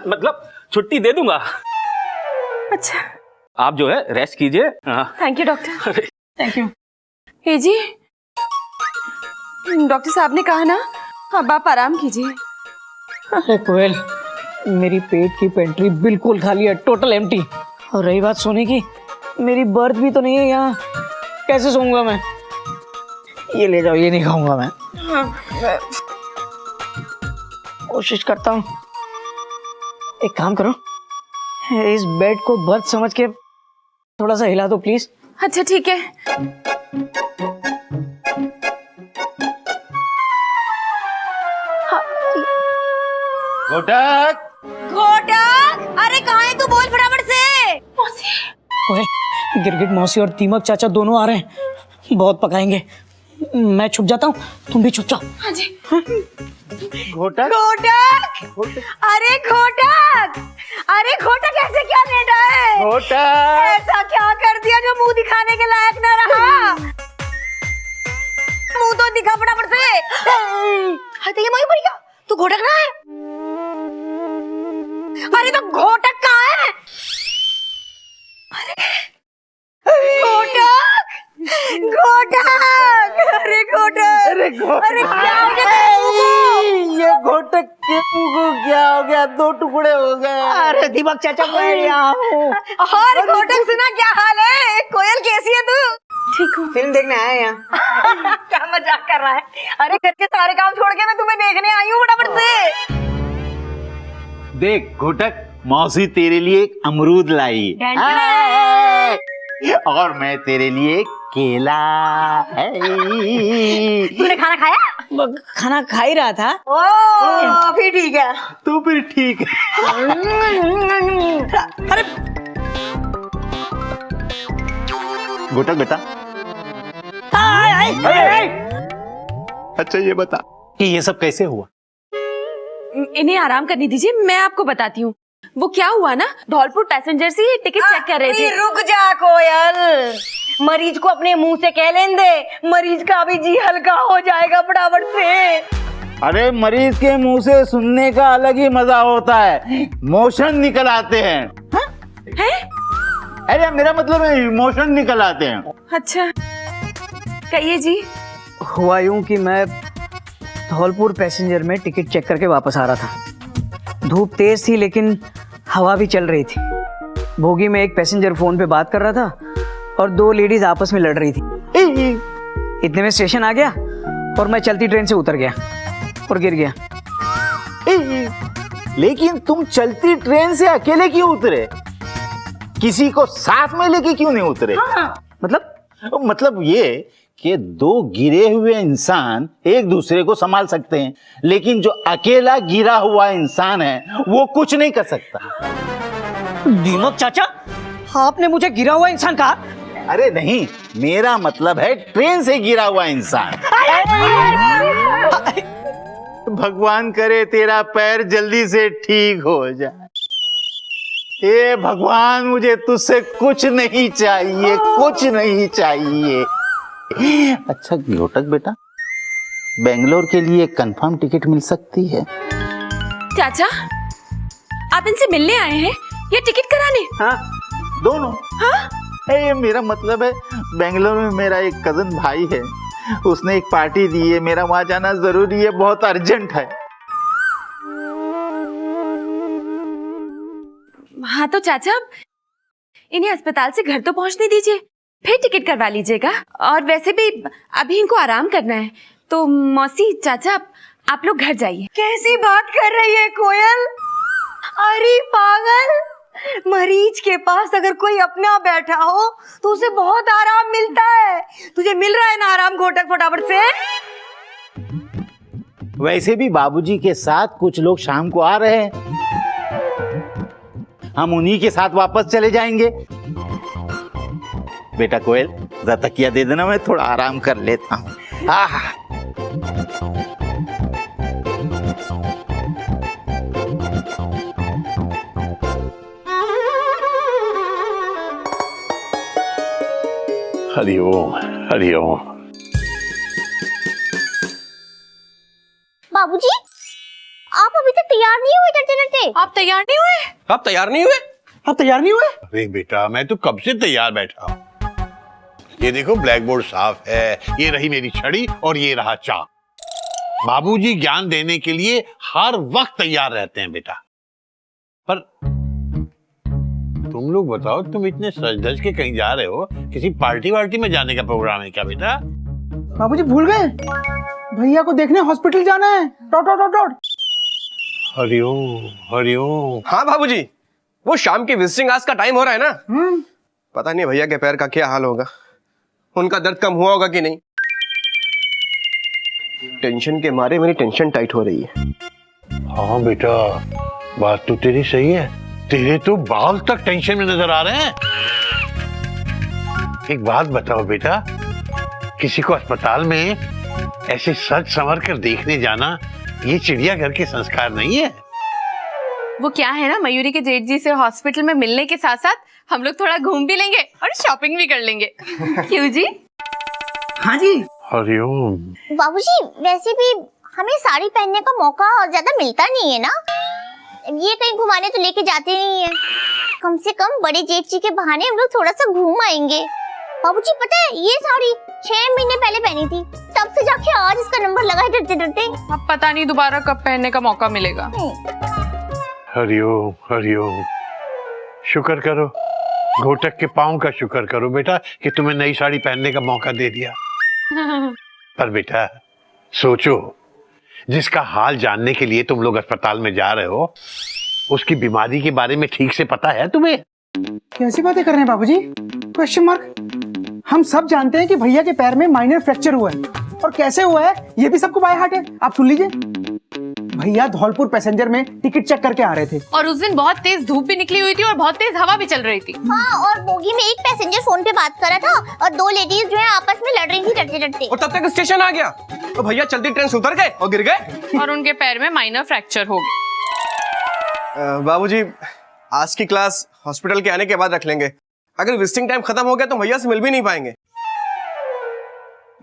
मतलब छुट्टी दे दूंगा। अच्छा, आप जो है रेस्ट कीजिए। Thank you doctor, thank you. हे जी, डॉक्टर साहब ने कहा ना, अब आप आराम कीजिए। अरे कोयल, मेरी पेट की पेंट्री बिल्कुल खाली है, टोटल एम्प्टी। और रही बात सोने की, मेरी बर्थ भी तो नहीं है यहाँ, कैसे सोऊंगा मैं? ये ले जाओ, ये नहीं खाऊंगा मैं। कोशिश करता हूँ, एक काम करो, इस बेड को बर्थ समझ के थोड़ा सा हिला दो प्लीज। अच्छा ठीक है। घोटक, घोटक, अरे कहाँ है तू? बोल फटाफट से। कोयल, गिरगिट मौसी और दीमक चाचा दोनों आ रहे हैं, बहुत पकाएंगे। मैं छुप जाता हूँ, तुम भी छुप जाओ। हाँ जी। घोटक, घोटक, अरे घोटक, अरे घोटक ऐसे क्या लेटा है? घोटक, ऐसा क्या कर दिया जो मुंह दिखाने के लायक न रहा? मुंह तो दिखा फटाफट से। हाँ तो ये मई बढ़िया, तू घोटक ना है? अरे तो घोटक कहाँ है? घोटक, घोटक, अरे घोटक, अरे घोटक, अरे क्या हो गया? ये घोटक के मुंह को क्या हो गया? दो टुकड़े हो गए। अरे दीमक चाचा, मैं यहाँ हूँ। और घोटक सुना, क्या हाल है? कोयल कैसी है तू? ठीक हूँ। फिल्म देखने आए यहाँ। क्या मजाक कर रहा है? अरे घर के सारे काम छोड़ के मैं तुम्हें देखने आई हूँ, फटाफट से। देख घोटक, मौसी तेरे लिए एक अमरूद लाई और मैं तेरे लिए केला। तूने खाना खाया? खाना खा ही रहा था। ओ फिर ठीक है। तो फिर ठीक है। अरे घोटक बेटा, अच्छा ये बता कि ये सब कैसे हुआ? इन्हें आराम करने दीजिए, मैं आपको बताती हूँ। वो क्या हुआ ना, धौलपुर पैसेंजर से टिकट चेक कर रहे थे। रुक जा कोयल, मरीज को अपने मुंह से कह लेने दे, मरीज का भी जी हल्का हो जाएगा फटाफट से। अरे मरीज के मुंह से सुनने का अलग ही मजा होता है, मोशन निकल आते हैं। हैं? अरे मेरा मतलब है इमोशन निकल आते हैं। अच्छा कहिए जी। हुआ यूं कि मैं धौलपुर पैसेंजर में टिकट चेक करके वापस आ रहा था। धूप तेज थी लेकिन हवा भी चल रही थी। बोगी में एक पैसेंजर फोन पे बात कर रहा था और दो लेडीज आपस में लड़ रही थी। इतने में स्टेशन आ गया और मैं चलती ट्रेन से उतर गया और गिर गया। लेकिन तुम चलती ट्रेन से अकेले क्यों उतरे? किसी को साथ में लेके क्यों नहीं उतरे? मतलब ये कि दो गिरे हुए इंसान एक दूसरे को संभाल सकते हैं, लेकिन जो अकेला गिरा हुआ इंसान है वो कुछ नहीं कर सकता। दीमक चाचा, आपने मुझे गिरा हुआ इंसान कहा? अरे नहीं, मेरा मतलब है ट्रेन से गिरा हुआ इंसान। भगवान करे तेरा पैर जल्दी से ठीक हो जाए। हे भगवान, मुझे तुझसे कुछ नहीं चाहिए, कुछ नहीं चाहिए। अच्छा घोटक बेटा, बेंगलोर के लिए कंफर्म टिकट मिल सकती है? चाचा, आप इनसे मिलने आए हैं या टिकट कराने? हाँ, दोनों। हाँ? ये मेरा मतलब है, बेंगलोर में मेरा एक कजन भाई है, उसने एक पार्टी दी है, मेरा वहां जाना जरूरी है, बहुत अर्जेंट है। हाँ तो चाचा, इन्हें अस्पताल से घर तो पहुंचने दीजिए, फिर टिकट करवा लीजिएगा। और वैसे भी अभी इनको आराम करना है, तो मौसी चाचा आप लोग घर जाइए। कैसी बात कर रही है कोयल? अरे पागल, मरीज के पास अगर कोई अपना बैठा हो तो उसे बहुत आराम मिलता है। तुझे मिल रहा है ना आराम घोटक, फटाफट से। वैसे भी बाबूजी के साथ कुछ लोग शाम को आ रहे हैं, हम उन्हीं के साथ वापस चले जाएंगे। बेटा कोयल, जरा तकिया दे देना, मैं थोड़ा आराम कर लेता हूँ। हरिओम हरिओम। बाबूजी, आप अभी तक तैयार नहीं हुए डरते डरते? आप तैयार नहीं हुए? आप तैयार नहीं हुए? आप तैयार नहीं हुए? अरे बेटा मैं तो कब से तैयार बैठा हूँ। ये देखो ब्लैक बोर्ड साफ है, ये रही मेरी छड़ी और ये रहा चाक। बाबूजी ज्ञान देने के लिए हर वक्त तैयार रहते हैं बेटा। पर तुम लोग बताओ, तुम इतने सज धज के कहीं जा रहे हो? किसी पार्टी वार्टी में जाने का प्रोग्राम है क्या बेटा? बाबूजी भूल गए, भैया को देखने हॉस्पिटल जाना है। Dot dot dot dot. Hariom Hariom. हाँ बाबूजी, वो शाम की विजिटिंग आवर्स का टाइम हो रहा है ना। पता नहीं भैया के पैर का क्या हाल होगा, उनका दर्द कम हुआ होगा कि नहीं। टेंशन के मारे मेरी टेंशन टाइट हो रही है। हाँ बेटा, बात तो तेरी सही है। तेरे तो बाल तक टेंशन में नजर आ रहे हैं। एक बात बताओ बेटा, किसी को अस्पताल में ऐसे सज संवर कर देखने जाना ये चिड़ियाघर के संस्कार नहीं है। वो क्या है ना, मयूरी के जेठ जी से हॉस्पिटल में मिलने के साथ साथ हम लोग थोड़ा घूम भी लेंगे और शॉपिंग भी कर लेंगे। क्यों जी? हाँ जी। हरिओम। बाबूजी वैसे भी हमें साड़ी पहनने का मौका ज्यादा मिलता नहीं है ना, ये कहीं घुमाने तो लेके जाते नहीं है। कम से कम बड़े जेठ जी के बहाने हम लोग थोड़ा सा घूम आएंगे। बाबूजी पता है, ये साड़ी 6 महीने पहले पहनी थी, तब से जाके आज इसका नंबर लगा है डरते डरते। अब पता नहीं दोबारा कब पहनने का मौका मिलेगा। हरिओम हरिओम। शुक्र करो, घोटक के पाँव का शुक्र करो बेटा कि तुम्हें नई साड़ी पहनने का मौका दे दिया। पर बेटा सोचो, जिसका हाल जानने के लिए तुम लोग अस्पताल में जा रहे हो, उसकी बीमारी के बारे में ठीक से पता है तुम्हें? कैसी बातें कर रहे हैं बाबूजी? Question mark. हम सब जानते हैं कि भैया के पैर में माइनर फ्रैक्चर हुआ है, और कैसे हुआ है ये भी सबको बाय हार्ट है। आप सुन लीजिए, भैया धौलपुर पैसेंजर में टिकट चेक करके आ रहे थे, और उस दिन बहुत तेज धूप भी निकली हुई थी और बहुत तेज हवा भी चल रही थी। हाँ, और बोगी में एक पैसेंजर फोन पे बात कर रहा था और 2 लेडीज जो है आपस में लड़ रही थी डरते डरते। और तब तक स्टेशन आ गया तो भैया चलती ट्रेन से उतर गए और गिर गए और उनके पैर में माइनर फ्रैक्चर हो गया। बाबूजी आज की क्लास हॉस्पिटल के आने के बाद रख लेंगे। अगर विजिटिंग टाइम खत्म हो गया तो भैया से मिल भी नहीं पाएंगे।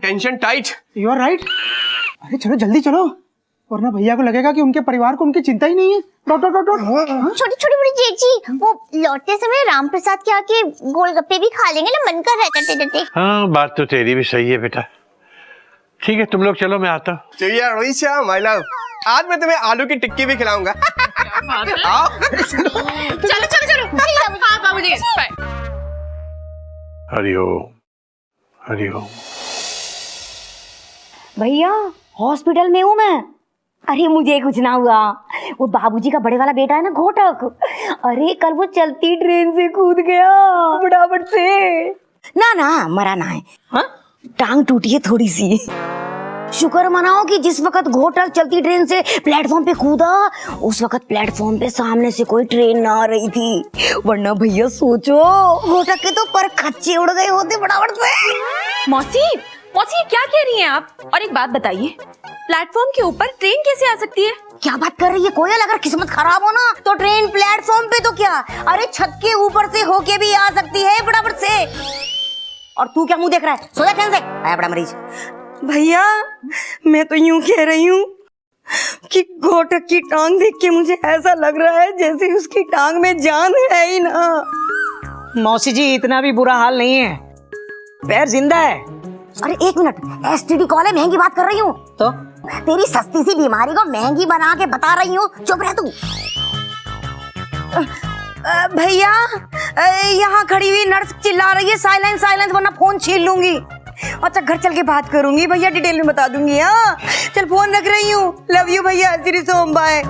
Tension tight. You are right. अरे चलो जल्दी चलो, वरना भैया को लगेगा कि उनके परिवार को उनकी चिंता ही नहीं है। Dot dot dot dot. छोटी छोटी बड़ी जेठ जी, वो लौटते समय राम प्रसाद के आके गोलगप्पे भी खा लेंगे ना, मन कर रहा है डरते डरते। हाँ बात तो तेरी भी सही है बेटा। ठीक है तुम लोग चलो, मैं आता हूँ। चलिए रोहित माय लव, आज मैं तुम्हें आलू की टिक्की भी खिलाऊंगा। आओ। चलो चलो चलो। हाँ बाबूजी, बाय। हरिओम हरिओम। भैया हॉस्पिटल में हूँ मैं। अरे मुझे कुछ ना हुआ, वो बाबूजी का बड़े वाला बेटा है ना घोटक, अरे कल वो चलती ट्रेन से कूद गया फटाफट से। ना ना मरा ना है, हाँ टांग टूटी है थोड़ी सी। शुक्र मनाओ कि जिस वक्त घोटक चलती ट्रेन से प्लेटफॉर्म पे कूदा, उस वक्त प्लेटफॉर्म पे सामने से कोई ट्रेन ना आ रही थी, वरना भैया सोचो घोटक के तो पर खच्चे उड़ गए होते फटाफट से। मौसी, मौसी क्या कह रही हैं आप? और एक बात बताइए, प्लेटफॉर्म के ऊपर ट्रेन कैसे आ सकती है? क्या बात कर रही है कोयल? अगर किस्मत खराब हो ना तो ट्रेन प्लेटफॉर्म पे तो क्या, अरे छत के ऊपर से होके भी आ सकती है फटाफट से। और तू क्या मुंह देख रहा है? सो जा ट्रेन से, आया बड़ा मरीज। भैया मैं तो यूं कह रही हूँ कि घोटक की टांग देख के मुझे ऐसा लग रहा है जैसे उसकी टांग में जान है ही ना। मौसी जी इतना भी बुरा हाल नहीं है, पैर जिंदा है। अरे एक मिनट, एसटीडी कॉल है, महंगी बात कर रही हूँ तो तेरी सस्ती सी बीमारी को महंगी बना के बता रही हूँ, चुप रह तू। भैया यहाँ खड़ी हुई नर्स चिल्ला रही है साइलेंस साइलेंस, वरना फोन छीन लूंगी। अच्छा घर चल के बात करूंगी भैया, डिटेल में बता दूंगी। हाँ चल फोन रख रही हूँ, लव यू भैया, श्री सोम, बाय।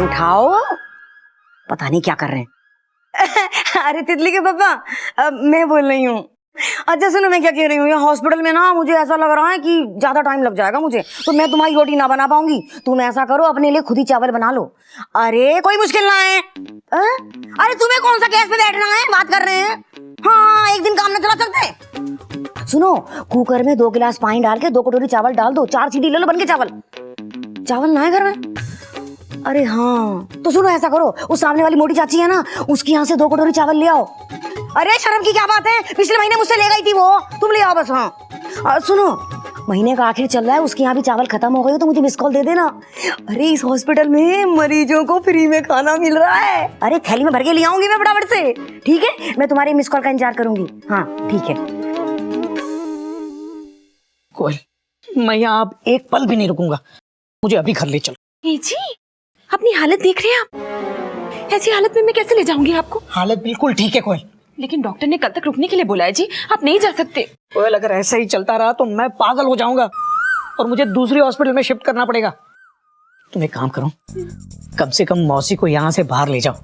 उठाओ, पता नहीं क्या कर रहे हैं। अरे तितली के पापा, मैं बोल रही हूँ। अच्छा सुनो, मैं क्या कह रही हूँ, यहाँ हॉस्पिटल में ना मुझे ऐसा लग रहा है कि ज्यादा टाइम लग जाएगा मुझे, तो मैं तुम्हारी रोटी ना बना पाऊंगी। तुम ऐसा करो, अपने लिए खुद ही चावल बना लो। अरे कोई मुश्किल ना है। अरे तुम्हें कौन सा गैस पे बैठना है, बात कर रहे हैं। हाँ एक दिन काम न चला सकते। सुनो, कुकर में 2 गिलास पानी डाल के 2 कटोरी चावल डाल दो, 4 सीटी ले लो, बन के चावल। चावल ना है घर में? अरे हाँ तो सुनो ऐसा करो, उस सामने वाली मोटी चाची है ना, उसके यहाँ से 2 कटोरी चावल ले आओ। अरे शर्म की क्या बात है, पिछले महीने मुझसे ले गई थी वो, तुम ले आओ बस। हाँ सुनो, महीने का आखिर चल रहा है, उसके यहाँ भी चावल खत्म हो गए हो तो मुझे मिस कॉल दे देना। अरे इस हॉस्पिटल में मरीजों को फ्री में खाना मिल रहा है। अरे थैली में भर के ले आऊंगी मैं फटाफट से। ठीक है, मैं तुम्हारे मिस कॉल का इंतजार करूंगी। हाँ ठीक है। कोयल, मैं यहाँ अब एक पल भी नहीं रुकूंगा, मुझे अभी घर ले चलो। ए जी, अपनी हालत देख रहे हैं आप? ऐसी हालत में मैं कैसे ले जाऊंगी आपको? हालत बिल्कुल ठीक है कोयल। लेकिन डॉक्टर ने कल तक रुकने के लिए बोला है जी, आप नहीं जा सकते। कोयल, अगर ऐसा ही चलता रहा तो मैं पागल हो जाऊंगा और मुझे दूसरी हॉस्पिटल में शिफ्ट करना पड़ेगा। तुम एक काम करो, कम से कम मौसी को यहाँ से बाहर ले जाओ।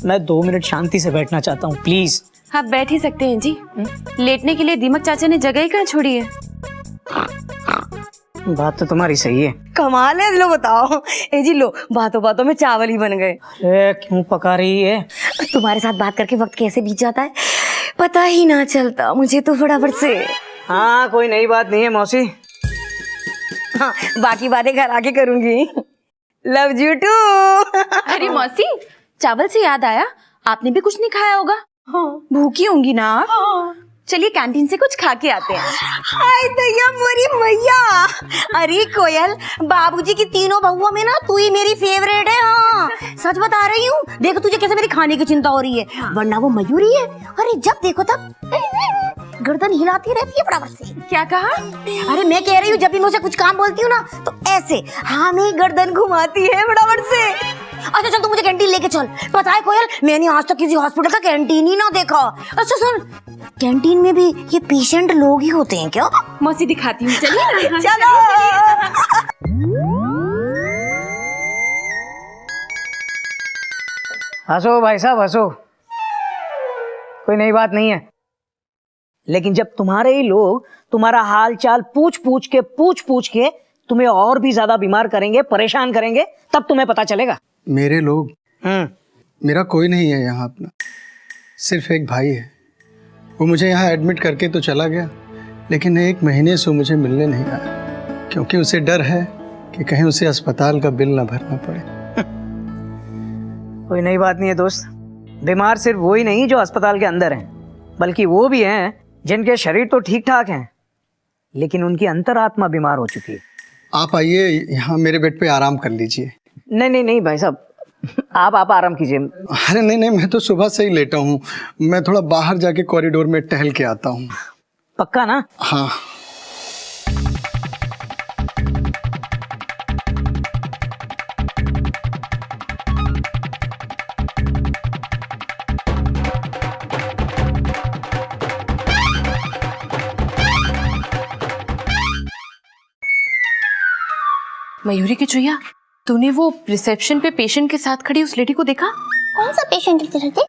मैं 2 मिनट शांति से बैठना चाहता हूँ, प्लीज। आप बैठ ही सकते हैं जी। लेटने के लिए दीमक चाचा ने जगह ही कहाँ छोड़ी है। बात तो तुम्हारी सही है। कमाल है। लो बताओ। ए जी लो, बातों बातों में चावल ही बन गए। अरे क्यों पका रही है? तुम्हारे साथ बात करके वक्त कैसे बीत जाता है पता ही ना चलता मुझे तो फटाफट से। हाँ, कोई नई बात नहीं है मौसी। हाँ, बाकी बातें घर आके करूंगी। Love you too. अरे मौसी, चावल से याद आया, आपने भी कुछ नहीं खाया होगा। भूखी होंगी ना आप? चलिए कैंटीन से कुछ खा के आते हैं। हाय दैया मोरी मैया। अरे कोयल, बाबूजी की तीनों बहुओं में ना तू ही मेरी फेवरेट है। हाँ सच बता रही हूँ। देखो तुझे कैसे मेरी खाने की चिंता हो रही है, वरना वो मयूरी है। अरे जब देखो तब गर्दन हिलाती रहती है फटाफट से। क्या कहा? अरे मैं कह रही हूँ, जब भी मुझसे कुछ काम बोलती हूँ ना तो ऐसे हाँ में गर्दन घुमाती है फटाफट से। अच्छा चल, तू मुझे कैंटीन लेके चल। पता है कोयल, मैंने आज तक किसी हॉस्पिटल का कैंटीन ही ना देखा। अच्छा सुन, कैंटीन में भी ये पेशेंट लोग ही होते हैं क्या? मौसी दिखाती हूँ, चलिए ना। चलो। हंसो भाई साहब, हंसो, कोई नई बात नहीं है। लेकिन जब तुम्हारे ही लोग तुम्हारा हाल चाल पूछ पूछ के तुम्हें और भी ज्यादा बीमार करेंगे, परेशान करेंगे, तब तुम्हें पता चलेगा। मेरे लोग? मेरा कोई नहीं है यहाँ अपना, सिर्फ एक भाई है। वो मुझे यहाँ एडमिट करके तो चला गया, लेकिन 1 महीने से मुझे मिलने नहीं आया, क्योंकि उसे डर है कि कहीं उसे अस्पताल का बिल ना भरना पड़े। कोई नई बात नहीं है दोस्त। बीमार सिर्फ वो ही नहीं जो अस्पताल के अंदर हैं, बल्कि वो भी हैं जिनके शरीर तो ठीक ठाक हैं, लेकिन उनकी अंतरात्मा बीमार हो चुकी है। आप आइए यहाँ मेरे बेड पे आराम कर लीजिए। नहीं भाई साहब, आप आराम कीजिए। अरे नहीं, मैं तो सुबह से ही लेटा हूँ। मैं थोड़ा बाहर जाके कॉरिडोर में टहल के आता हूँ। पक्का ना? हाँ। मयूरी की चुईया, तूने वो रिसेप्शन पे पेशेंट के साथ खड़ी उस लेडी को देखा? कौन सा पेशेंट रहते?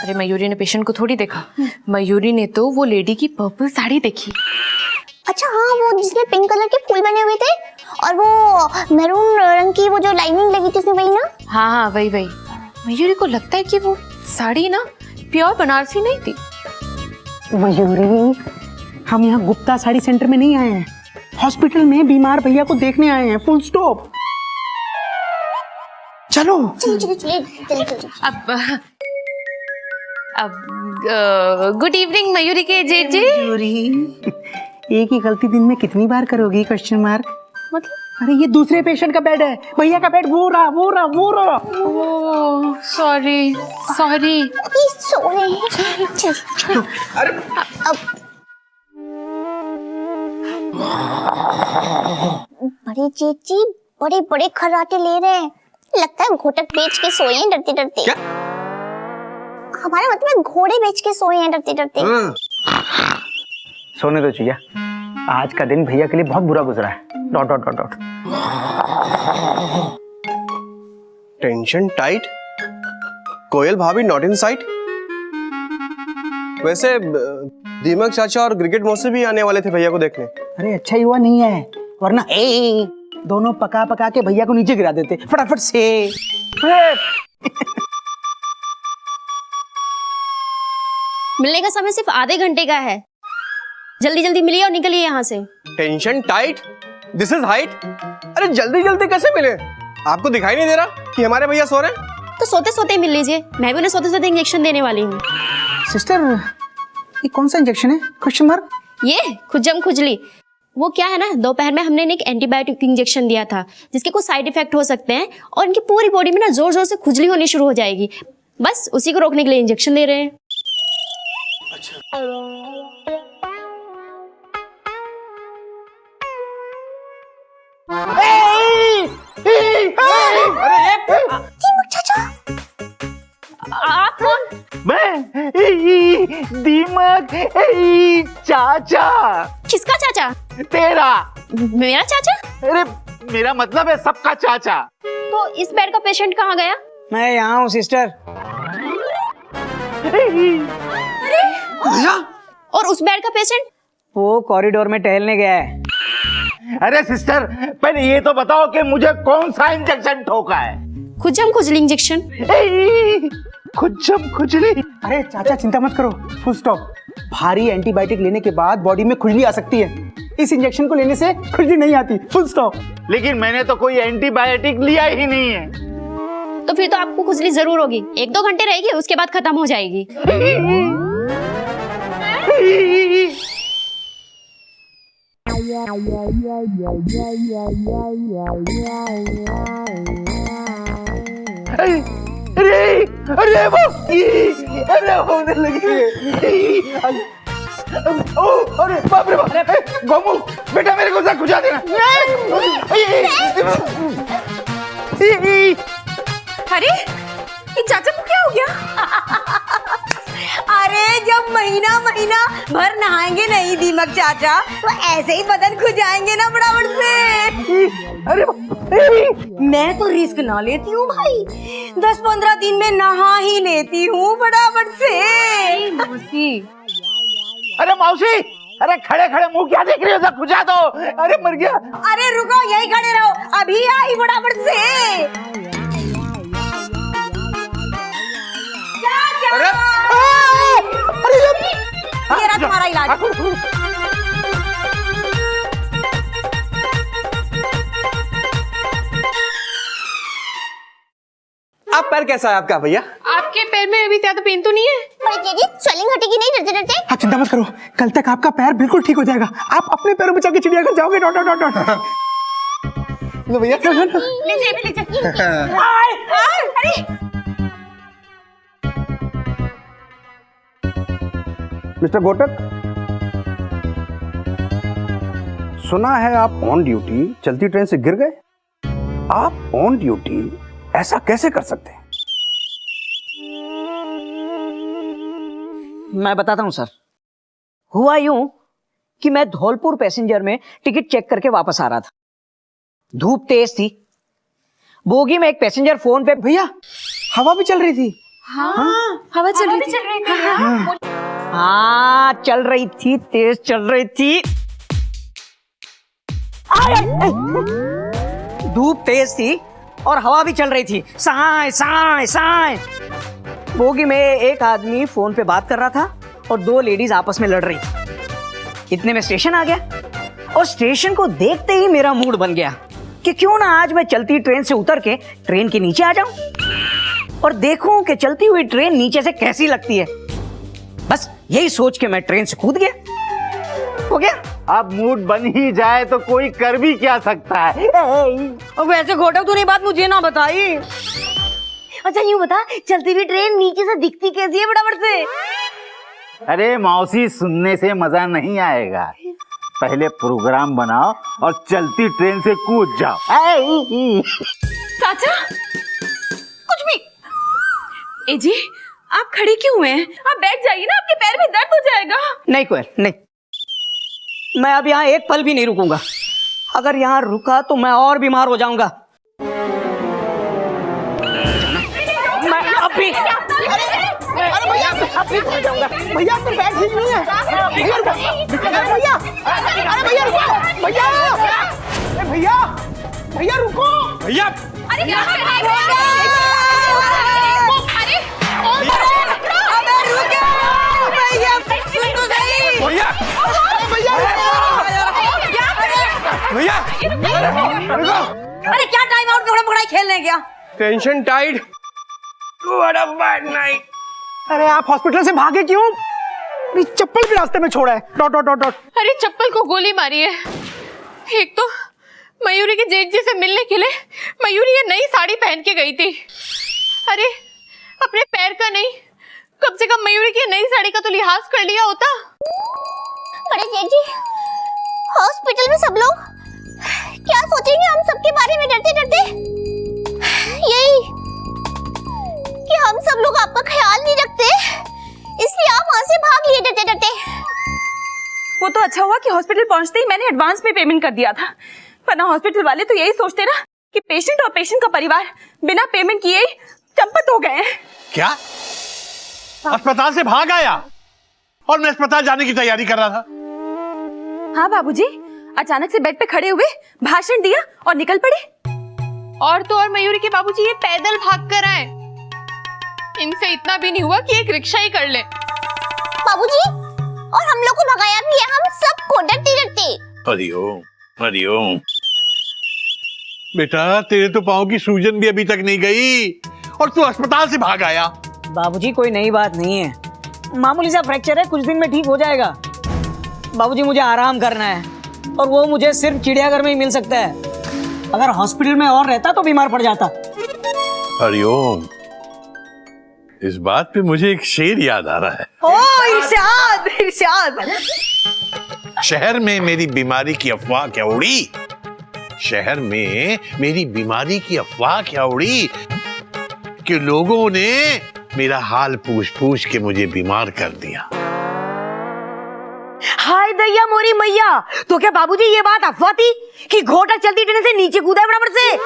अरे मयूरी ने पेशेंट को थोड़ी देखा, मयूरी ने तो वो लेडी की पर्पल साड़ी देखी। अच्छा हाँ, वो जिसमें पिंक कलर के फूल बने हुए थे और वो मैरून रंग की वो जो लाइनिंग लगी थी उसमें, वही ना? हाँ वही। मयूरी को लगता है कि वो साड़ी ना प्योर बनारसी नहीं थी। मयूरी, हम यहाँ गुप्ता साड़ी सेंटर में नहीं आए हैं, हॉस्पिटल में बीमार भैया को देखने आए हैं, फुल स्टॉप। चलो। अब गुड इवनिंग मयूरी के जेठ जी। मयूरी, एक ही गलती दिन में कितनी बार करोगी? Question mark. मतलब? अरे ये दूसरे पेशेंट का बेड है, भैया का बेड वो रहा। Oh sorry. सो रहे हैं। चल। बड़े जेठ जी बड़े बड़े खर्राटे ले रहे हैं, लगता है घोटक बेच के सोए हैं डरते डरते। क्या? हमारा मतलब है घोड़े बेच के सोए हैं डरते डरते। सोने दो चुईया, आज का दिन भैया के लिए बहुत बुरा गुजरा है। ... टेंशन टाइट, कोयल भाभी नॉट इन साइट। वैसे दीमक चाचा और क्रिकेट मौसी भी आने वाले थे भैया को देखने। अरे अच्छा ही हुआ नहीं है, वरना दोनों पका के भैया को नीचे गिरा देते फटाफट से। मिलने का समय सिर्फ आधे घंटे का है, जल्दी जल्दी मिलिए और निकलिए यहाँ से। Tension tight, this is height. अरे जल्दी जल्दी कैसे मिले? आपको दिखाई नहीं दे रहा कि हमारे भैया सो रहे हैं? तो सोते सोते मिल लीजिए, मैं भी उन्हें सोते सोते इंजेक्शन देने वाली हूँ। सिस्टर, ये कौन सा इंजेक्शन है? Question mark. ये खुजम खुजली, वो क्या है ना, दोपहर में हमने इन्हें एक एंटीबायोटिक इंजेक्शन दिया था जिसके कुछ साइड इफेक्ट हो सकते हैं और इनकी पूरी बॉडी में ना जोर जोर से खुजली होनी शुरू हो जाएगी। बस उसी को रोकने के लिए इंजेक्शन दे रहे हैं। आप कौन? मैं दीमक चाचा। किसका चाचा? तेरा। मेरा चाचा? अरे मेरा मतलब है सबका चाचा। तो इस बेड का पेशेंट कहाँ गया? मैं यहाँ हूँ सिस्टर। और उस बेड का पेशेंट? वो कॉरिडोर में टहलने गया है। अरे सिस्टर, पहले ये तो बताओ कि मुझे कौन सा इंजेक्शन ठोका है? खुजम खुजली इंजेक्शन। खुजम खुजली? अरे चाचा चिंता मत करो, फुल स्टॉप। भारी एंटीबायोटिक लेने के बाद बॉडी में खुजली आ सकती है, इस इंजेक्शन को लेने से खुजली नहीं आती, फुल स्टॉप। लेकिन मैंने तो कोई एंटीबायोटिक लिया ही नहीं है। तो फिर तो आपको खुजली जरूर होगी, 1-2 घंटे रहेगी, उसके बाद खत्म हो जाएगी। अरे होने लगी। अरे बाप रे बाप। गोमू बेटा मेरे को जरा खुजा देना। अरे ये चाचा को क्या हो गया? अरे जब महीना महीना भर नहाएंगे नहीं दीमक चाचा, तो ऐसे ही बदन खुजाएंगे ना फटाफट से। अरे मैं तो रिस्क ना लेती हूँ भाई, 10-15 दिन में नहा ही लेती हूँ फटाफट से। अरे मौसी, अरे खड़े खड़े मुंह क्या देख रही हो? खुजा दो। अरे मर गया। अरे रुको, यही खड़े रहो, अभी आई फटाफट से। अरे ये रहा तुम्हारा इलाज। आप पैर कैसा है आपका भैया? आपके पैर में अभी ज्यादा पेन तो नहीं है? बड़े जी स्वेलिंग हटेगी नहीं डरते डरते? आप चिंता मत करो, कल तक आपका पैर बिल्कुल ठीक हो जाएगा। आप अपने पैरों में जाके चिड़ियाघर जाओगे। Dot dot dot dot. लो भैया। लीजिए। अरे मिस्टर घोटक, सुना है आप ऑन ड्यूटी चलती ट्रेन से गिर गए। आप ऑन ड्यूटी ऐसा कैसे कर सकते हैं? मैं बताता हूँ सर। हुआ यूं कि मैं धौलपुर पैसेंजर में टिकट चेक करके वापस आ रहा था। धूप तेज थी, बोगी में एक पैसेंजर फोन पे। भैया हवा भी चल रही थी। हाँ, हवा चल रही थी। हाँ चल रही थी, तेज चल रही थी। धूप तेज थी और हवा भी चल रही थी। साए साए साए। बोगी में एक आदमी फोन पे बात कर रहा था और 2 लेडीज आपस में लड़ रही थी। इतने में स्टेशन आ गया और स्टेशन को देखते ही मेरा मूड बन गया कि क्यों ना आज मैं चलती ट्रेन से उतर के ट्रेन के नीचे आ जाऊं और देखूं कि चलती हुई ट्रेन नीचे से कैसी लगती है। बस यही सोच के मैं ट्रेन से कूद गया। हो गया। अब मूड बन ही जाए तो कोई कर भी क्या सकता है। और वैसे घोटक तूने बात मुझे ना बताई। अच्छा यूं बता, चलती हुई ट्रेन नीचे से दिखती कैसी है फटाफट से? अरे मौसी, सुनने से मजा नहीं आएगा, पहले प्रोग्राम बनाओ और चलती ट्रेन से कूद जाओ। चाचा कुछ भी। ए जी आप खड़े क्यों हैं? आप बैठ जाइए ना, आपके पैर में दर्द हो जाएगा। नहीं कोयल नहीं, मैं अब यहाँ एक पल भी नहीं रुकूंगा। अगर यहाँ रुका तो मैं और बीमार हो जाऊंगा। मैं अब भी हो जाऊंगा। भैया आपका पैर ठीक नहीं है। भैया अरे भैया रुको। भैया रुको। भैया अरे क्या कर रहे भैया अरे क्या टाइम आउट पकड़ाई खेलने गया? टेंशन टाइड। What a bad night. अरे आप हॉस्पिटल से भागे क्यों? अपनी चप्पल भी रास्ते में छोड़ा है। Dot dot dot dot. अरे चप्पल को गोली मारी है। एक तो मयूरी के जेठ जी से मिलने के लिए मयूरी ये नई साड़ी पहन के गई थी। अरे अपने पैर का नहीं, कम से कम मयूरी की नई साड़ी का तो लिहाज कर लिया होता। बड़े जेठ जी, हॉस्पिटल में सब लोग क्या सोचेंगे हम सबके बारे में डरते डरते? यही कि हम सब लोग आपका ख्याल नहीं रखते, इसलिए आप वहां से भाग लिए डरते डरते। वो तो अच्छा हुआ कि हॉस्पिटल पहुंचते ही मैंने एडवांस में पेमेंट कर दिया था, वरना हॉस्पिटल वाले तो यही सोचते ना कि पेशेंट और पेशेंट का परिवार बिना पेमेंट किए ही चंपत हो गए हैं। क्या? अस्पताल से भाग आया और मैं अस्पताल जाने की तैयारी कर रहा था। हाँ बाबूजी, अचानक से बेड पे खड़े हुए भाषण दिया और निकल पड़े। और तो और मयूरी के बाबूजी ये पैदल भाग कर आए। इनसे इतना भी नहीं हुआ कि एक रिक्शा ही कर ले। बाबूजी, और हम लोग को भगाया भी है, हम सबको डरते डरते। हरिओम हरिओम। बेटा तेरे तो पाँव की सूजन भी अभी तक नहीं गई और तू अस्पताल से भाग आया। बाबूजी कोई नई बात नहीं है, मामूली सा फ्रैक्चर है, कुछ दिन में ठीक हो जाएगा। बाबूजी मुझे आराम करना है और वो मुझे सिर्फ चिड़ियाघर में ही मिल सकता है। अगर हॉस्पिटल में और रहता तो बीमार पड़ जाता। हरिओम, इस बात पे मुझे एक शेर याद आ रहा है। ओ इरशाद इरशाद। शहर में मेरी बीमारी की अफवाह क्या उड़ी, शहर में मेरी बीमारी की अफवाह क्या उड़ी कि लोगों ने मेरा हाल पूछ पूछ के मुझे बीमार कर दिया। हाय दैया मोरी मैया, तो क्या बाबूजी ये बात अफवाह थी कि घोटा चलती ट्रेन से नीचे कूदा है बराबर से?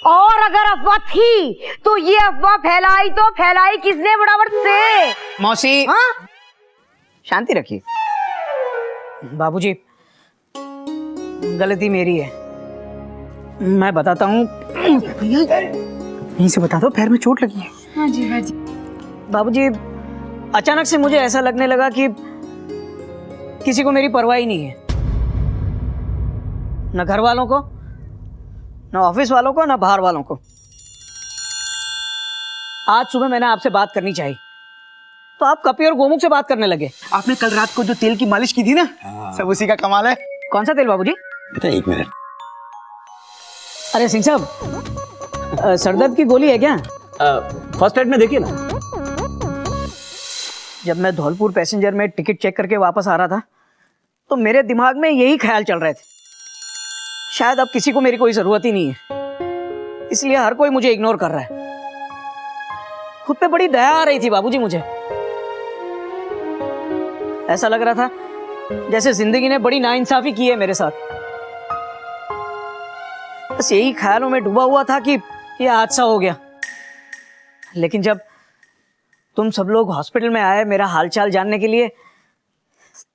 और अगर अफवाह थी तो ये अफवाह फैलाई किसने बराबर से? मौसी हाँ? शांति रखिए। बाबूजी गलती मेरी है, मैं बताता हूँ। यहीं से बता दो, पैर में चोट लगी है। हाँ जी हाँ जी। बाबूजी अचानक से मुझे ऐसा लगने लगा कि किसी को मेरी परवाह ही नहीं है, न घर वालों को, न ऑफिस वालों को, न बाहर वालों को। आज सुबह मैंने आपसे बात करनी चाहिए तो आप कपी और गोमुख से बात करने लगे। आपने कल रात को जो तेल की मालिश की थी ना, सब उसी का कमाल है। कौन सा तेल बाबूजी? बेटा एक मिनट। अरे सिंह साहब, सरदर्द की गोली है क्या? फर्स्ट एड में देखिए ना। जब मैं धौलपुर पैसेंजर में टिकट चेक करके वापस आ रहा था तो मेरे दिमाग में यही ख्याल चल रहे थे, शायद अब किसी को मेरी कोई जरूरत ही नहीं है, इसलिए हर कोई मुझे इग्नोर कर रहा है। खुद पे बड़ी दया आ रही थी बाबूजी मुझे। ऐसा लग रहा था जैसे जिंदगी ने बड़ी नाइंसाफी की है मेरे साथ। बस यही ख्यालों में डूबा हुआ था कि यह हादसा हो गया। लेकिन जब तुम सब लोग हॉस्पिटल में आए मेरा हालचाल जानने के लिए,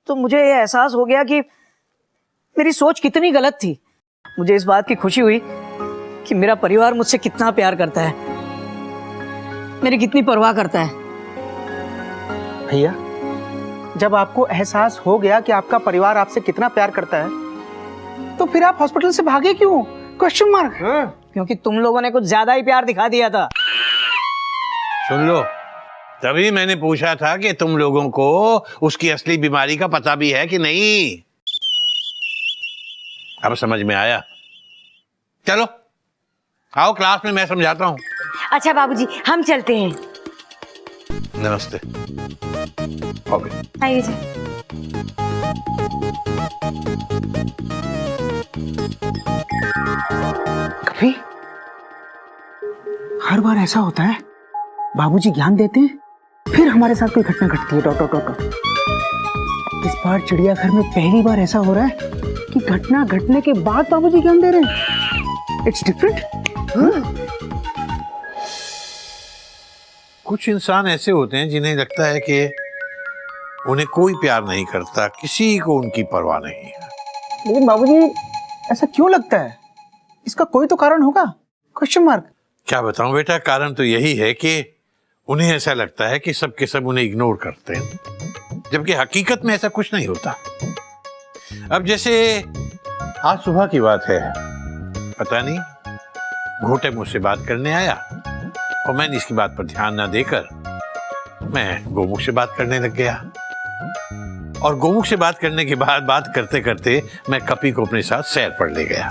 तो मुझे यह एहसास हो गया कि मेरी सोच कितनी गलत थी। मुझे इस बात की खुशी हुई कि मेरा परिवार मुझसे कितना प्यार करता है, मेरी कितनी परवाह करता है। भैया, जब आपको एहसास हो गया कि आपका परिवार आपसे कितना प्यार करता है, तो फिर आप हॉस्पिटल से भागे क्यों? Question mark. क्योंकि तुम लोगों ने कुछ ज्यादा ही प्यार दिखा दिया था। सुन लो, तभी मैंने पूछा था कि तुम लोगों को उसकी असली बीमारी का पता भी है कि नहीं। अब समझ में आया। चलो आओ क्लास में, मैं समझाता हूँ। अच्छा बाबूजी, हम चलते हैं। नमस्ते। ओके। आइए जी। कभी हर बार ऐसा होता है, बाबूजी ज्ञान देते हैं, फिर हमारे साथ कोई घटना घटती है। Dot dot dot. इस बार चिड़ियाघर में पहली बार ऐसा हो रहा है कि घटना घटने के बाद बाबूजी ज्ञान दे रहे हैं। It's different. कुछ इंसान ऐसे होते हैं जिन्हें लगता है कि उन्हें कोई प्यार नहीं करता, किसी को उनकी परवाह नहीं है। लेकिन बाबूजी ऐसा क्यों लगता है? इसका कोई तो कारण होगा। Question mark. क्या बताऊं बेटा, कारण तो यही है कि उन्हें ऐसा लगता है कि सब के सब उन्हें इग्नोर करते हैं, जबकि हकीकत में ऐसा कुछ नहीं होता। अब जैसे आज सुबह की बात है, पता नहीं घोटे मुझसे बात करने आया और मैंने इसकी बात पर ध्यान ना देकर मैं गोमुख से बात करने लग गया, और गोमुख से बात करने के बाद बात करते करते मैं कपी को अपने साथ सैर पर ले गया।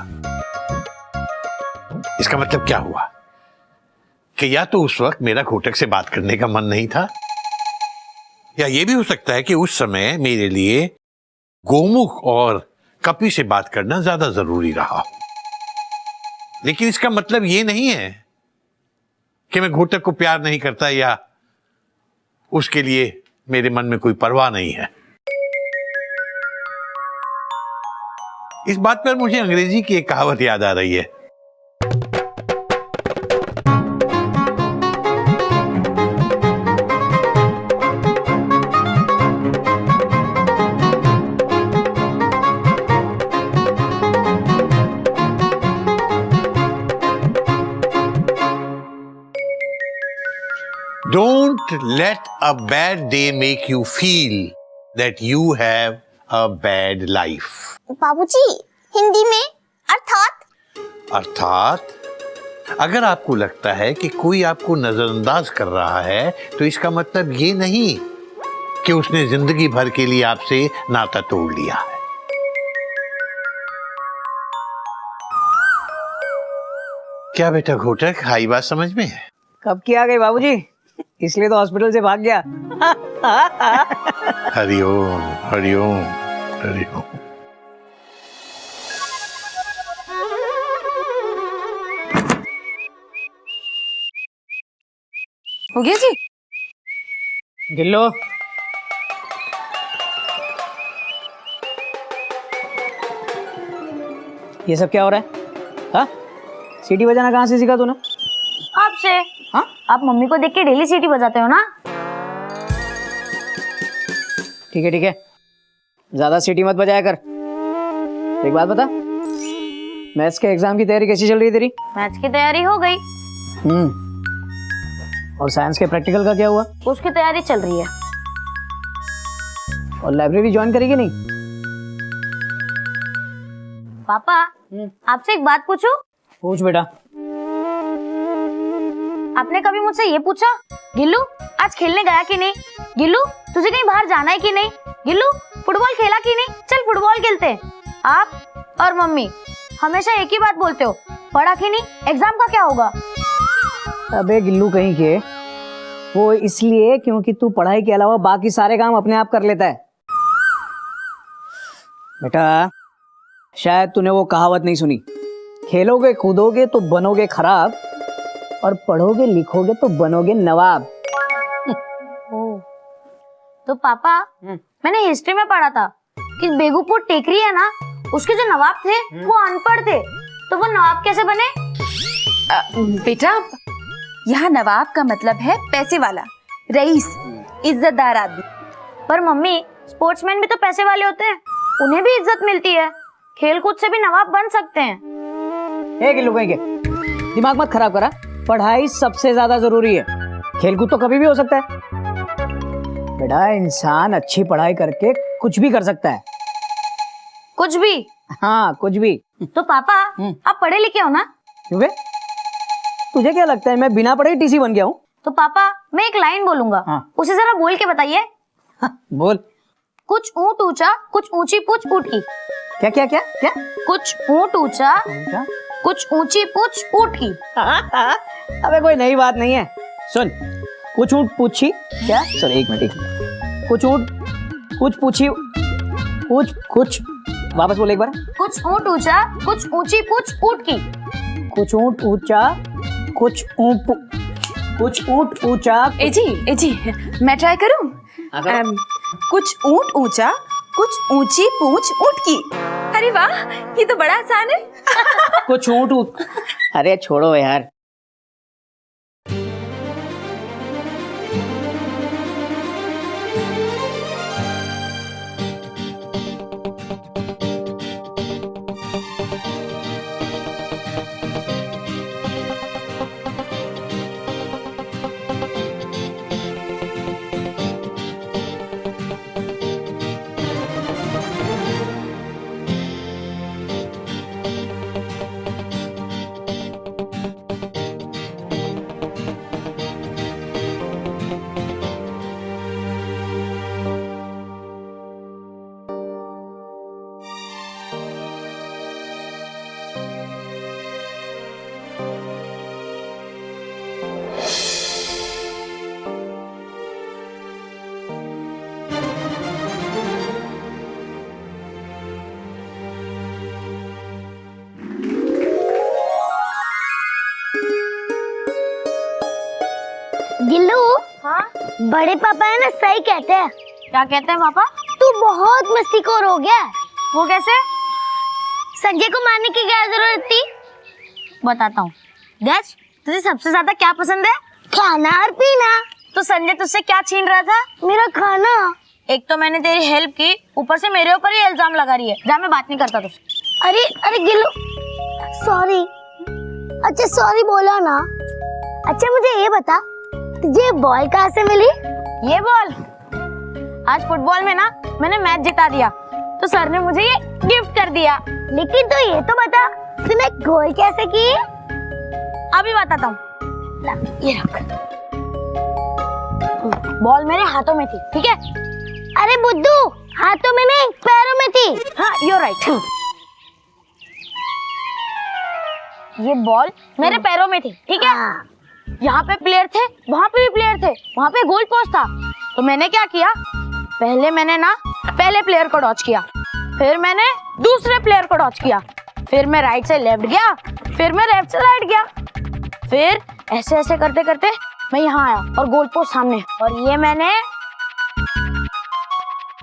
इसका मतलब क्या हुआ कि या तो उस वक्त मेरा घोटक से बात करने का मन नहीं था, या ये भी हो सकता है कि उस समय मेरे लिए गोमुख और कपी से बात करना ज्यादा जरूरी रहा। लेकिन इसका मतलब ये नहीं है कि मैं घोटक को प्यार नहीं करता या उसके लिए मेरे मन में कोई परवाह नहीं है। इस बात पर मुझे अंग्रेजी की एक कहावत याद आ रही है। Don't let a bad day make you feel that you have a bad life. बाबूजी, हिंदी में अर्थात? अर्थात अगर आपको लगता है कि कोई आपको नजरअंदाज कर रहा है तो इसका मतलब ये नहीं कि उसने जिंदगी भर के लिए आपसे नाता तोड़ लिया है। क्या बेटा घोटक, आई बात समझ में? कब की आ गई बाबूजी, इसलिए तो हॉस्पिटल से भाग गया। हरिओम हरिओम हरिओम। हो गया जी? गिल्लो, ये सब क्या हो रहा है? हाँ, सीटी बजाना कहाँ से सीखा तूने? आपसे। हाँ? आप मम्मी को देख के डेली सीटी बजाते हो ना? ठीक है ठीक है, ज्यादा सीटी मत बजाया कर। एक बात बता, मैथ्स के एग्जाम की तैयारी कैसी चल रही है तेरी? मैथ्स की तैयारी हो गई। और साइंस के प्रैक्टिकल का क्या हुआ? उसकी तैयारी चल रही है। और लाइब्रेरी ज्वाइन करेगी नहीं? पापा, आपसे एक बात पूछूं? पूछ बेटा। आपने कभी मुझसे ये पूछा, गिल्लू आज खेलने गया कि नहीं? गिल्लू तुझे कहीं बाहर जाना है कि नहीं? गिल्लू फुटबॉल खेला कि नहीं? चल फुटबॉल खेलते हैं। आप और मम्मी हमेशा एक ही बात बोलते हो, पढ़ा कि नहीं? एग्जाम का क्या होगा? अबे गिल्लू कहीं के, वो इसलिए क्योंकि तू पढ़ाई के अलावा बाकी सारे काम अपने आप कर लेता है। बेटा शायद तूने वो कहावत नहीं सुनी, खेलोगे कूदोगे तो बनोगे खराब, और पढ़ोगे लिखोगे तो बनोगे नवाब। तो पापा, मैंने हिस्ट्री में पढ़ा था कि बेगूपुर टेकरी है ना, उसके जो नवाब थे वो अनपढ़ थे, तो वो नवाब कैसे बने? बेटा, यहाँ नवाब का मतलब है पैसे वाला, रईस, इज्जतदार आदमी। पर मम्मी, स्पोर्ट्समैन भी तो पैसे वाले होते हैं, उन्हें भी इज्जत मिलती है, खेलकूद से भी नवाब बन सकते हैं। ए गिल्लू कहीं के, दिमाग मत खराब करा, पढ़ाई सबसे ज्यादा जरूरी है, खेलकूद तो कभी भी हो सकता है। बेटा इंसान अच्छी पढ़ाई करके कुछ भी कर सकता है। कुछ भी? हाँ कुछ भी। तो पापा, आप पढ़े लिखे हो ना? क्यों बे? तुझे क्या लगता है मैं बिना पढ़े टीसी बन गया हूँ? तो पापा, मैं एक लाइन बोलूंगा, उसे जरा बोल के बताइए। बोल। कुछ ऊंट ऊंचा, कुछ ऊंची पूछ ऊंट की। क्या क्या क्या क्या? कुछ ऊंट ऊंचा, कुछ ऊंची पूछ ऊंट की। अबे कोई नई बात नहीं है, सुन। कुछ ऊंट पूछी क्या? सुन एक मिनट, कुछ ऊंट कुछ पूछी कुछ वापस बोल एक बार। कुछ ऊंट ऊंचा, कुछ ऊंची पूछ ऊंट की। कुछ ऊंट ऊंचा, कुछ ऊंट ऊंचा। ए जी, मैं ट्राई करूं? कुछ ऊंट ऊंचा, कुछ ऊंची पूछ ऊंट की। अरे वाह, ये तो बड़ा आसान है। कुछ ऊंट अरे छोड़ो यार। बड़े पापा है ना, सही कहते हैं। क्या कहते हैं पापा? तू बहुत मस्तीखोर हो गया। वो कैसे? संजय को मारने की क्या जरूरत थी? बताता हूँ। गज, तुझे सबसे ज्यादा क्या पसंद है? खाना और पीना। तो संजय तुझसे क्या छीन रहा था? मेरा खाना। एक तो मैंने तेरी हेल्प की, ऊपर से मेरे ऊपर ही इल्जाम लगा रही है। जा, मैं बात नहीं करता तुझसे। अरे अरे गिल्लू, सॉरी। अच्छा सॉरी बोला ना। अच्छा मुझे ये बता, तुझे बॉल कहाँ से मिली? ये बॉल आज फुटबॉल में ना मैंने मैच जिता दिया, तो सर ने मुझे ये गिफ्ट कर दिया। लेकिन तो ये तो बता, तूने गोल कैसे की? अभी बताता हूँ। ये रख। बॉल मेरे हाथों में थी, ठीक है? अरे बुद्धू, हाथों में नहीं, पैरों में थी। हाँ, यू राइट। ये बॉल मेरे पैरों में थी, ठीक है? यहाँ पे प्लेयर थे, वहाँ पे भी प्लेयर थे, वहाँ पे गोल पोस्ट था। तो मैंने क्या किया, पहले प्लेयर को डॉच किया, फिर मैंने दूसरे प्लेयर को डॉच किया, फिर मैं राइट से लेफ्ट गया, फिर मैं लेफ्ट से राइट गया, फिर ऐसे ऐसे करते करते मैं यहाँ आया और गोल पोस्ट सामने, और ये मैंने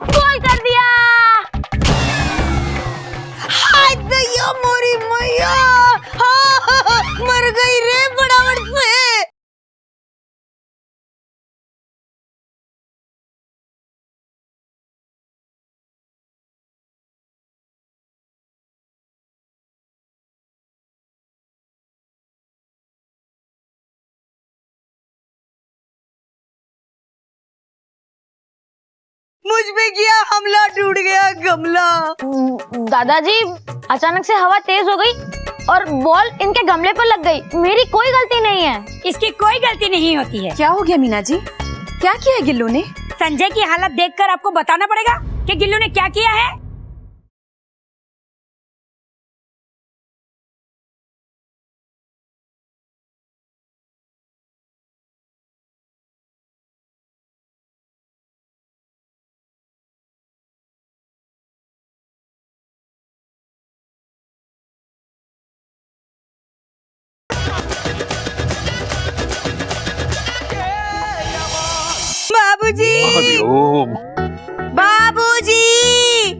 गोल कर दिया। हाय दैया मोरी मैया, मर गई रे बड़ावड़ से। मुझ पे किया हमला, टूट गया गमला। दादाजी, अचानक से हवा तेज हो गई और बॉल इनके गमले पर लग गई। मेरी कोई गलती नहीं है। इसकी कोई गलती नहीं होती है। क्या हो गया मीना जी? क्या किया है गिल्लू ने? संजय की हालत देखकर आपको बताना पड़ेगा कि गिल्लू ने क्या किया है। बाबूजी, हरिओम। बाबूजी,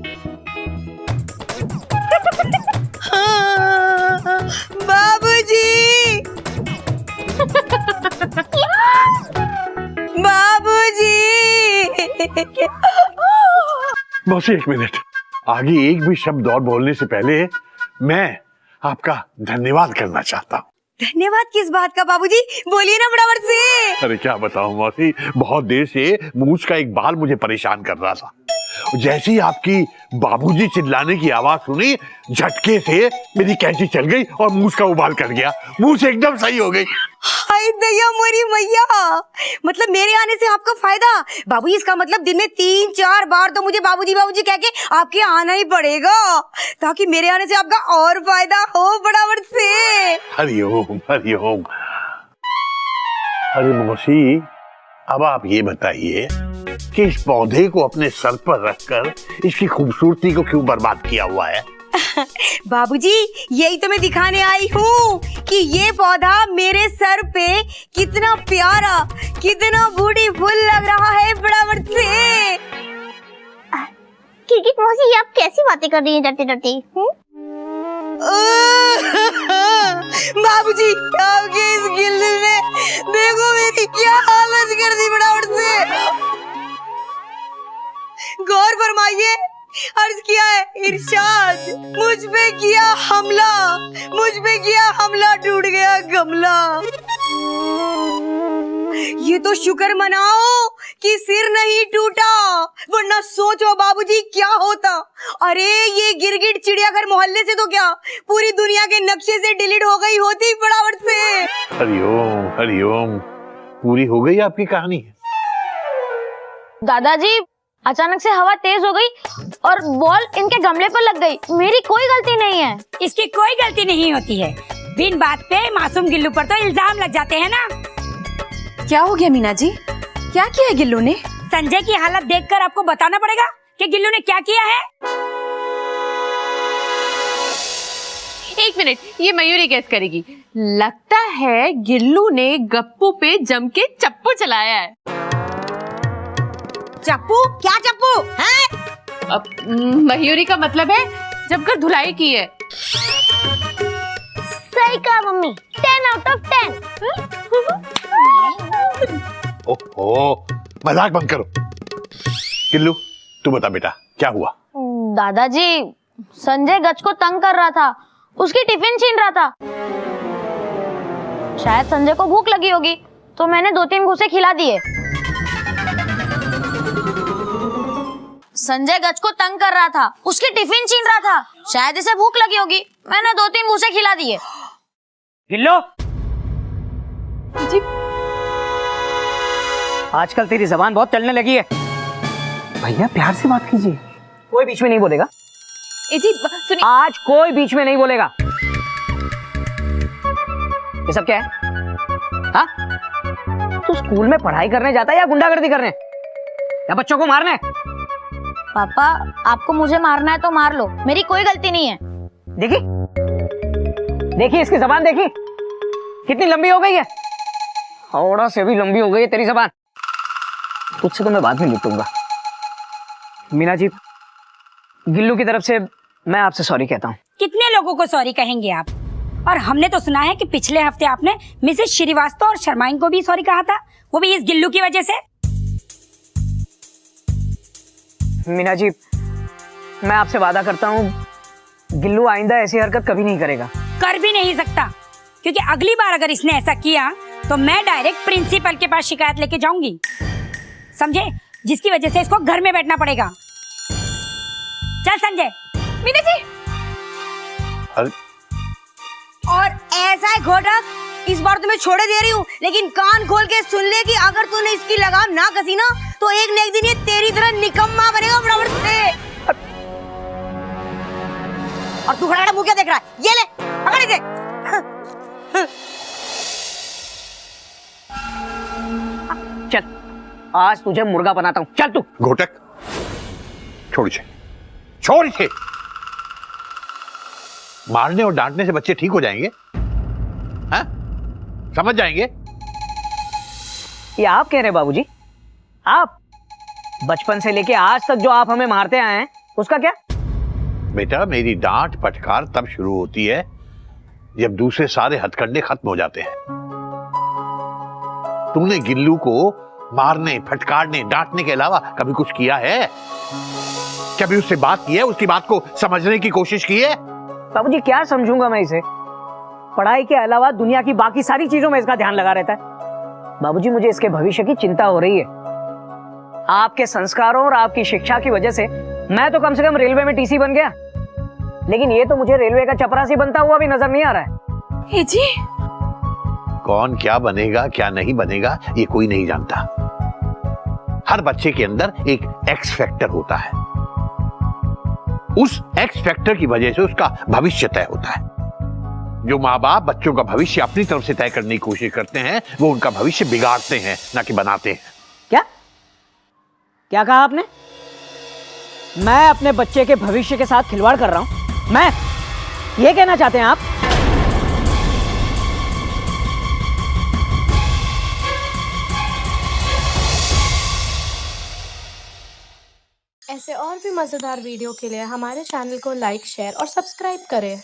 बाबूजी, बाबूजी। बस एक मिनट, आगे एक भी शब्द और बोलने से पहले मैं आपका धन्यवाद करना चाहता हूँ। धन्यवाद किस बात का बाबूजी? बोलिए ना बराबर से। अरे क्या बताऊं मौसी, बहुत देर से मूछ का एक बाल मुझे परेशान कर रहा था। जैसे ही आपकी बाबूजी चिल्लाने की आवाज सुनी, झटके से मेरी कैंची चल गई और मूछ का वो बाल कट गया। मूछ एकदम सही हो गई। हाय दैया मोरी मैया, मतलब मेरे आने से आपका फायदा। बाबूजी, इसका मतलब दिन में 3-4 बार तो मुझे बाबूजी बाबूजी कह के आपके आना ही पड़ेगा, ताकि मेरे आने से आपका और फायदा हो बराबर से। हरिओम हरिओम। अरे मौसी, अब आप ये बताइए कि इस पौधे को अपने सर पर रखकर इसकी खूबसूरती को क्यों बर्बाद किया हुआ है? बाबूजी, यही तो मैं दिखाने आई हूँ कि ये पौधा मेरे सर पे कितना प्यारा, कितना ब्यूटीफुल लग रहा है बराबर से। किरकिट मौसी, आप कैसी बातें कर रही हैं डरते डरते? बाबूजी, आपके इस गिल्लू ने देखो मेरी क्या हालत कर दी बराबर से। गौर फरमाइए, अर्ज किया है इरशाद, मुझ पे किया हमला, मुझ पे किया हमला, टूट गया गमला। ये तो शुक्र मनाओ कि सिर नहीं टूटा, वरना सोचो बाबूजी क्या होता। अरे ये गिरगिट चिड़ियाघर मोहल्ले से तो क्या, पूरी दुनिया के नक्शे से डिलीट हो गई होती बराबर से। हरिओम हरिओम। पूरी हो गई आपकी कहानी? दादाजी, अचानक से हवा तेज हो गई और बॉल इनके गमले पर लग गई। मेरी कोई गलती नहीं है। इसकी कोई गलती नहीं होती है। बिन बात पे मासूम गिल्लू पर तो इल्जाम लग जाते हैं ना। क्या हो गया मीना जी? क्या किया है गिल्लू ने? संजय की हालत देखकर आपको बताना पड़ेगा कि गिल्लू ने क्या किया है। एक मिनट, ये मयूरी गेस करेगी। लगता है गिल्लू ने गप्पू पे जम के चप्पू चलाया है। चप्पू? क्या चप्पू है? अब मयूरी का मतलब है जब घर धुलाई की है। सही कहा मम्मी, 10 आउट ऑफ 10। ओहो, मजाक बंद करो। किल्लू, तू बता बेटा क्या हुआ? दादाजी, संजय गज को तंग कर रहा था, उसकी टिफिन छीन रहा था। शायद संजय को भूख लगी होगी तो मैंने 2-3 घूंसे खिला दिए। संजय गज को तंग कर रहा था, उसकी टिफिन छीन रहा था, शायद इसे भूख लगी होगी, मैंने 2-3 घूंसे खिला दिए। गिल्लो, जी आजकल तेरी जबान बहुत चलने लगी है। भैया प्यार से बात कीजिए। कोई बीच में नहीं बोलेगा। जी सुनिए, आज कोई बीच में नहीं बोलेगा। ये सब क्या है? हाँ? तू स्कूल में पढ़ाई करने जाता है या गुंडागर्दी करने, या बच्चों को मारने? पापा, आपको मुझे मारना है तो मार लो, मेरी कोई गलती नहीं है। देखी देखी इसकी जबान, देखी कितनी लंबी हो गई है। हौड़ा से भी लंबी हो गई है तेरी जबान। तुझसे तो मैं बाद में निपटूंगा। मीना जी, गिल्लू की तरफ से मैं आपसे सॉरी कहता हूँ। कितने लोगों को सॉरी कहेंगे आप? और हमने तो सुना है कि पिछले हफ्ते आपने मिसेस श्रीवास्तव और शर्माइन को भी सॉरी कहा था, वो भी इस गिल्लू की वजह से। मीना जी, मैं आपसे वादा करता हूँ गिल्लू आइंदा ऐसी हरकत कभी नहीं करेगा। कर भी नहीं सकता, क्योंकि अगली बार अगर इसने ऐसा किया तो मैं डायरेक्ट प्रिंसिपल के पास शिकायत लेके जाऊंगी, समझे? जिसकी वजह से इसको घर में बैठना पड़ेगा। चल संजय। मीना जी। और ऐसा है घोटक, इस बार तुम्हें छोड़े दे रही हूँ, लेकिन कान खोल के सुन ले कि अगर तूने इसकी लगाम ना कसी ना तो एक न एक दिन ये तेरी तरह निकम्मा बनेगा बराबर से। और तू खड़ा मुंह क्या देख रहा है? ये ले, पकड़ इसे। चल, आज तुझे मुर्गा बनाता हूँ। चल तू। घोटक, छोड़ इसे, छोड़ इसे। मारने और डांटने से बच्चे ठीक हो जाएंगे? हाँ? समझ जाएंगे? ये आप कह रहे बाबूजी? आप बचपन से लेके आज तक जो आप हमें मारते आए हैं उसका क्या? बेटा, मेरी डांट फटकार तब शुरू होती है जब दूसरे सारे हथकंडे खत्म हो जाते हैं। तुमने गिल्लू को मारने, फटकारने, डांटने के अलावा कभी कुछ किया है? कभी उससे बात की है? उसकी बात को समझने की कोशिश की है? बाबूजी, क्या समझूंगा मैं इसे? पढ़ाई के अलावा दुनिया की बाकी सारी चीजों में इसका ध्यान लगा रहता है। बाबूजी, मुझे इसके भविष्य की चिंता हो रही है। आपके संस्कारों और आपकी शिक्षा की वजह से मैं तो कम से कम रेलवे में टीसी बन गया, लेकिन ये तो मुझे रेलवे का चपरासी बनता हुआ भी नजर नहीं आ रहा है। जी कौन क्या बनेगा, क्या नहीं बनेगा, ये कोई नहीं जानता। हर बच्चे के अंदर एक एक्स फैक्टर होता है। उस एक्स फैक्टर की वजह से उसका भविष्य तय होता है। जो माँ बाप बच्चों का भविष्य अपनी तरफ से तय करने की कोशिश करते हैं, वो उनका भविष्य बिगाड़ते हैं, ना कि बनाते हैं। क्या क्या कहा आपने? मैं अपने बच्चे के भविष्य के साथ खिलवाड़ कर रहा हूं? मैं ये कहना चाहते हैं आप? ऐसे और भी मजेदार वीडियो के लिए हमारे चैनल को लाइक, शेयर और सब्सक्राइब करें।